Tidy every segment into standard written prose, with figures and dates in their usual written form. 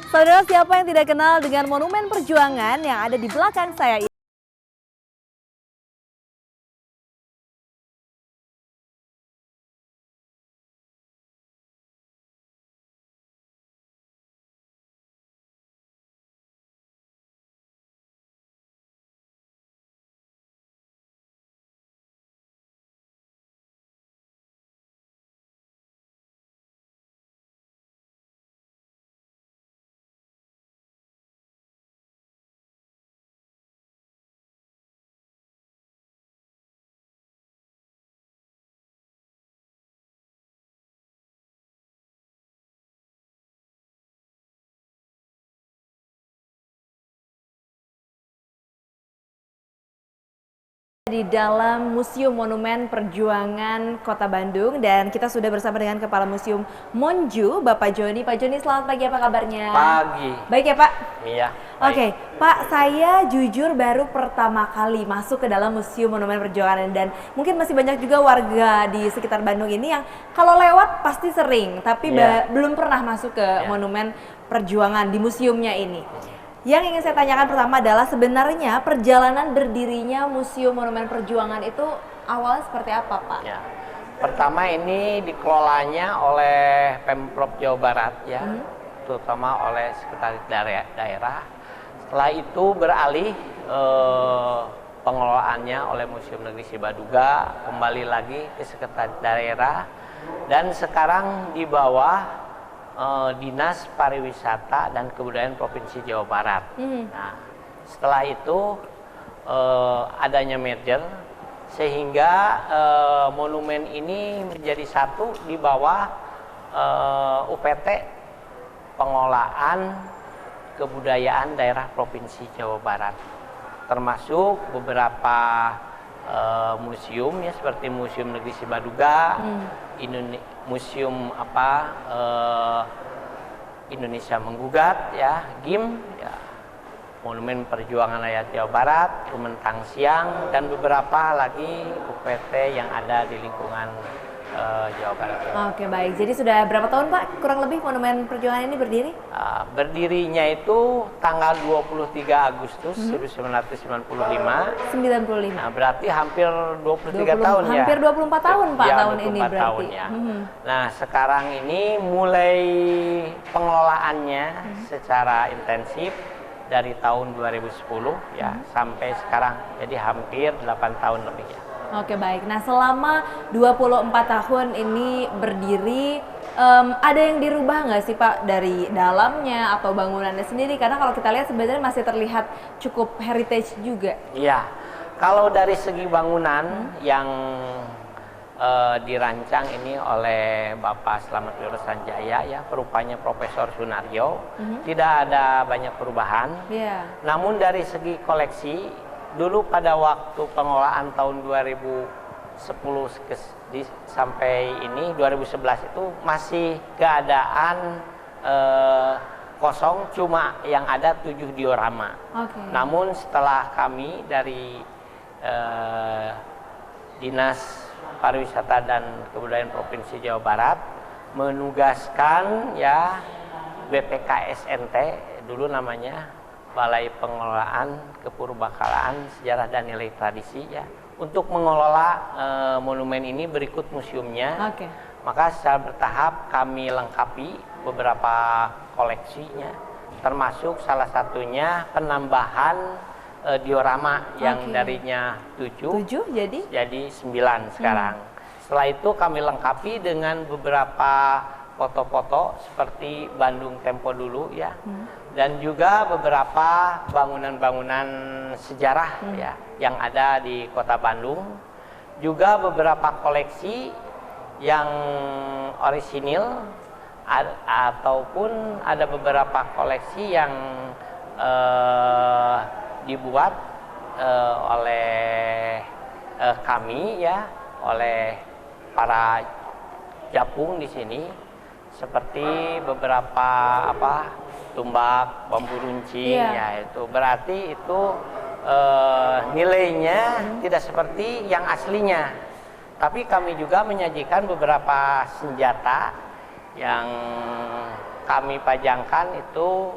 Saudara, siapa yang tidak kenal dengan Monumen Perjuangan yang ada di belakang saya ini? Di dalam Museum Monumen Perjuangan Kota Bandung, dan kita sudah bersama dengan Kepala Museum Monju, Bapak Joni. Pak Joni, selamat pagi, apa kabarnya? Pagi. Baik ya Pak? Iya. Oke, Pak, saya jujur baru pertama kali masuk ke dalam Museum Monumen Perjuangan, dan mungkin masih banyak juga warga di sekitar Bandung ini yang kalau lewat pasti sering, tapi belum pernah masuk ke Monumen Perjuangan di museumnya ini. Yang ingin saya tanyakan pertama adalah sebenarnya perjalanan berdirinya Museum Monumen Perjuangan itu awalnya seperti apa, Pak? Ya. Pertama ini dikelolanya oleh Pemprov Jawa Barat ya, terutama oleh Sekretaris Daerah. Setelah itu beralih pengelolaannya oleh Museum Negeri Sibaduga, kembali lagi ke Sekretaris Daerah, dan sekarang di bawah Dinas Pariwisata dan Kebudayaan Provinsi Jawa Barat. Nah, setelah itu adanya merger sehingga monumen ini menjadi satu di bawah UPT Pengelolaan Kebudayaan Daerah Provinsi Jawa Barat, termasuk beberapa museum ya, seperti Museum Negeri Sibaduga, Museum Indonesia Menggugat ya, GIM ya, Monumen Perjuangan Rakyat Jawa Barat, Rumentang Siang, dan beberapa lagi UPT yang ada di lingkungan Jawa Barat. Oke, baik. Jadi sudah berapa tahun Pak kurang lebih Monumen Perjuangan ini berdiri? Berdirinya itu tanggal 23 Agustus 1995. 95. Nah, berarti hampir 23 tahun ya. Hampir 24 tahun Pak ya, tahun ini berarti. Tahun, ya. Nah, sekarang ini mulai pengelolaannya secara intensif dari tahun 2010 ya sampai sekarang. Jadi hampir 8 tahun lebih ya. Oke, baik. Nah, selama 24 tahun ini berdiri, ada yang dirubah nggak sih Pak dari dalamnya atau bangunannya sendiri? Karena kalau kita lihat sebenarnya masih terlihat cukup heritage juga. Iya, kalau dari segi bangunan yang dirancang ini oleh Bapak Slamet Wiro Sanjaya ya, rupanya Profesor Sunaryo, tidak ada banyak perubahan. Namun dari segi koleksi, dulu pada waktu pengelolaan tahun 2010 sampai ini 2011 itu masih keadaan kosong, cuma yang ada 7 diorama. Namun setelah kami dari Dinas Pariwisata dan Kebudayaan Provinsi Jawa Barat menugaskan ya BPKSNT dulu namanya, Balai Pengelolaan Kepurbakalaan Sejarah dan Nilai Tradisi ya, untuk mengelola monumen ini berikut museumnya. Maka secara bertahap kami lengkapi beberapa koleksinya, termasuk salah satunya penambahan diorama yang darinya 7 jadi 9 sekarang. Setelah itu kami lengkapi dengan beberapa foto-foto seperti Bandung Tempo dulu ya, dan juga beberapa bangunan-bangunan sejarah ya yang ada di Kota Bandung, juga beberapa koleksi yang orisinil ataupun ada beberapa koleksi yang dibuat oleh kami ya, oleh para japung di sini, seperti beberapa tumbak, bambu runcing ya, itu berarti itu nilainya tidak seperti yang aslinya. Tapi kami juga menyajikan beberapa senjata yang kami pajangkan itu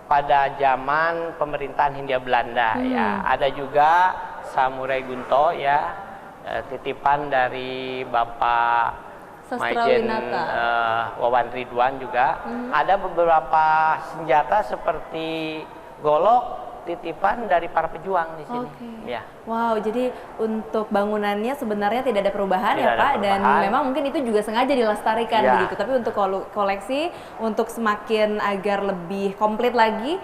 pada zaman pemerintahan Hindia Belanda ya. Ada juga Samurai Gunto ya, titipan dari Bapak Majen Wawan Ridwan juga. Ada beberapa senjata seperti golok, titipan dari para pejuang di sini. Ya. Wow, jadi untuk bangunannya sebenarnya tidak ada perubahan Tidak ya ada Pak, perubahan. dan memang mungkin itu juga sengaja dilestarikan Ya. begitu. Tapi untuk koleksi, untuk semakin agar lebih komplit lagi,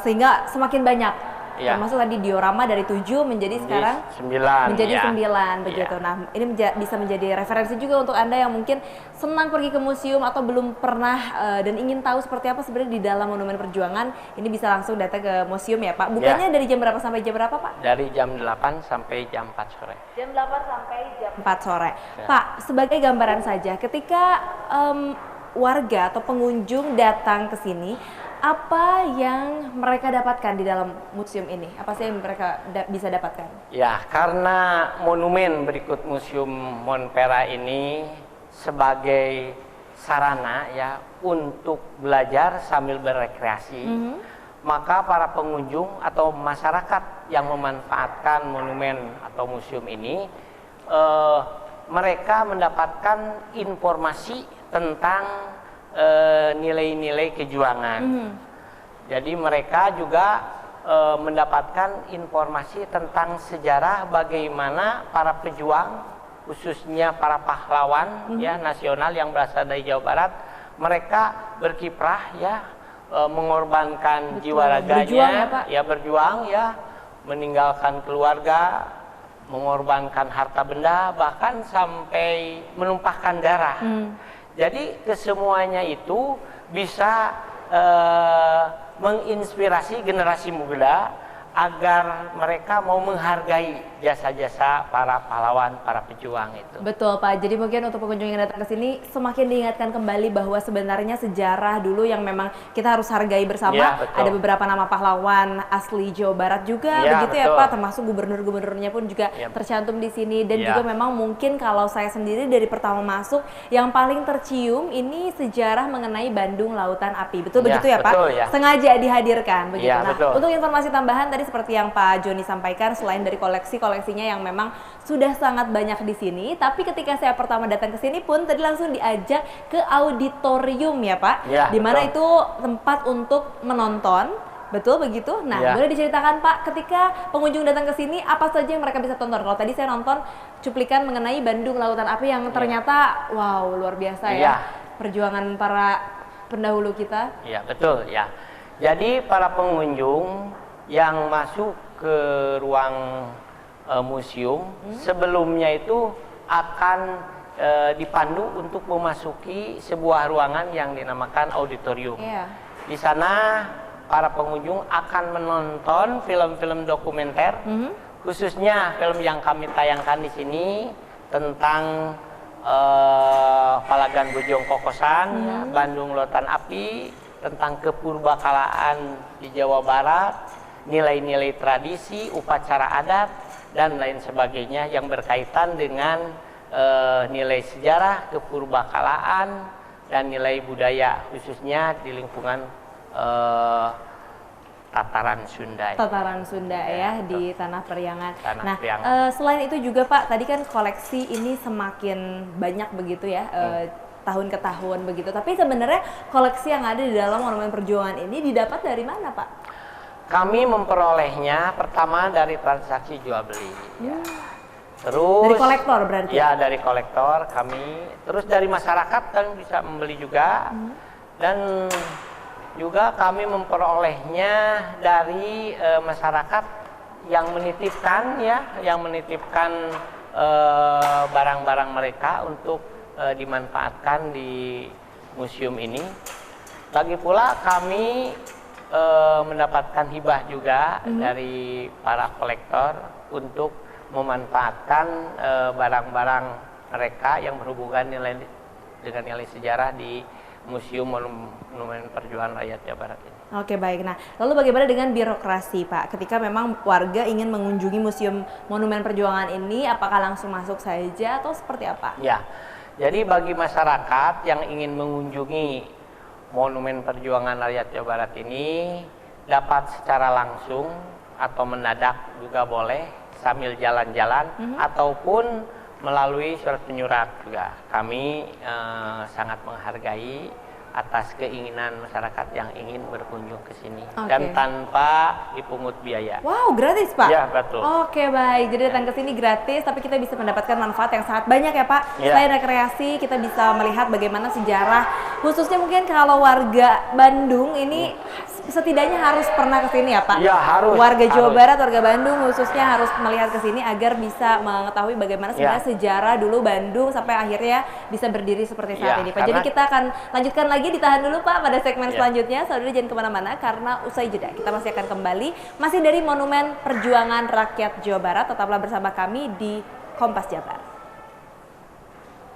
sehingga semakin banyak. Ya. Termasuk tadi diorama dari 7 menjadi sekarang 9 menjadi ya. 9 begitu. Ya. Nah, ini bisa menjadi referensi juga untuk Anda yang mungkin senang pergi ke museum atau belum pernah dan ingin tahu seperti apa sebenarnya di dalam Monumen Perjuangan. Ini bisa langsung datang ke museum ya Pak. Bukanya dari jam berapa sampai jam berapa Pak? Dari jam 8 sampai jam 4 sore. Jam 8 sampai jam 4 sore. Ya. Pak, sebagai gambaran saja, ketika warga atau pengunjung datang ke sini, apa yang mereka dapatkan di dalam museum ini? Apa sih yang mereka bisa dapatkan? Ya, karena monumen berikut Museum Monpera ini sebagai sarana ya untuk belajar sambil berekreasi, maka para pengunjung atau masyarakat yang memanfaatkan monumen atau museum ini, mereka mendapatkan informasi tentang nilai-nilai kejuangan. Jadi mereka juga mendapatkan informasi tentang sejarah bagaimana para pejuang, khususnya para pahlawan ya nasional yang berasal dari Jawa Barat, mereka berkiprah ya, mengorbankan jiwa raganya, berjuang ya, meninggalkan keluarga, mengorbankan harta benda, bahkan sampai menumpahkan darah. Jadi kesemuanya itu bisa menginspirasi generasi muda agar mereka mau menghargai jasa-jasa para pahlawan, para pejuang itu. Betul Pak, jadi mungkin untuk pengunjung yang datang ke sini semakin diingatkan kembali bahwa sebenarnya sejarah dulu yang memang kita harus hargai bersama. Ya, ada beberapa nama pahlawan asli Jawa Barat juga, Ya, begitu ya betul. Pak, termasuk gubernur-gubernurnya pun juga tercantum di sini. Dan juga memang mungkin kalau saya sendiri dari pertama masuk, yang paling tercium ini sejarah mengenai Bandung Lautan Api. Betul begitu ya Pak? Betul, ya. Sengaja dihadirkan begitu. Ya, Nah, betul. untuk informasi tambahan tadi seperti yang Pak Joni sampaikan, selain dari koleksinya yang memang sudah sangat banyak di sini, tapi ketika saya pertama datang ke sini pun tadi langsung diajak ke auditorium ya Pak, Ya, di mana betul. itu tempat untuk menonton. Betul begitu? Nah, Ya. boleh diceritakan Pak, ketika pengunjung datang ke sini apa saja yang mereka bisa tonton? Kalau tadi saya nonton cuplikan mengenai Bandung Lautan Api yang ternyata wow, luar biasa ya. Ya. Perjuangan para pendahulu kita. Ya, betul ya. Jadi para pengunjung yang masuk ke ruang museum sebelumnya itu akan dipandu untuk memasuki sebuah ruangan yang dinamakan auditorium. Iya. Di sana para pengunjung akan menonton film-film dokumenter, khususnya film yang kami tayangkan di sini tentang Palagan Bojong Kokosan, ya, Bandung Lautan Api, tentang kepurbakalaan di Jawa Barat, nilai-nilai tradisi, upacara adat, dan lain sebagainya yang berkaitan dengan nilai sejarah, kepurbakalaan, dan nilai budaya, khususnya di lingkungan tataran Sunda. Tataran Sunda ya, di Tanah Periangan. Tanah Periangan. Selain itu juga Pak, tadi kan koleksi ini semakin banyak begitu ya, tahun ke tahun begitu. Tapi sebenarnya koleksi yang ada di dalam Monumen Perjuangan ini didapat dari mana Pak? Kami memperolehnya pertama dari transaksi jual beli. Ya. Terus Dari kolektor berarti? Ya, dari kolektor kami. Terus dari masyarakat kan bisa membeli juga. Dan juga kami memperolehnya dari masyarakat yang menitipkan ya, yang menitipkan barang-barang mereka untuk dimanfaatkan di museum ini. Lagi pula kami mendapatkan hibah juga dari para kolektor untuk memanfaatkan barang-barang mereka yang berhubungan dengan nilai sejarah di Museum Monumen Perjuangan Rakyat Jawa Barat ini. Oke, baik. Nah, lalu bagaimana dengan birokrasi Pak? Ketika memang warga ingin mengunjungi Museum Monumen Perjuangan ini, apakah langsung masuk saja atau seperti apa? Ya, jadi bagi masyarakat yang ingin mengunjungi Monumen Perjuangan Rakyat Jawa Barat ini dapat secara langsung atau mendadak juga boleh sambil jalan-jalan ataupun melalui surat penyurat juga. Kami sangat menghargai atas keinginan masyarakat yang ingin berkunjung ke sini dan tanpa dipungut biaya. Wow, gratis Pak? Ya, betul. Oke, baik. Jadi datang ke sini gratis, tapi kita bisa mendapatkan manfaat yang sangat banyak ya Pak. Selain rekreasi, kita bisa melihat bagaimana sejarah, khususnya mungkin kalau warga Bandung ini setidaknya harus pernah ke sini ya Pak? Ya, harus. Warga Jawa Barat, warga Bandung khususnya harus melihat ke sini agar bisa mengetahui bagaimana sebenarnya sejarah dulu Bandung sampai akhirnya bisa berdiri seperti saat ini Pak. Jadi kita akan lanjutkan lagi, ditahan dulu Pak pada segmen selanjutnya. Saudara jangan kemana-mana karena usai jeda kita masih akan kembali masih dari Monumen Perjuangan Rakyat Jawa Barat. Tetaplah bersama kami di Kompas Jabar.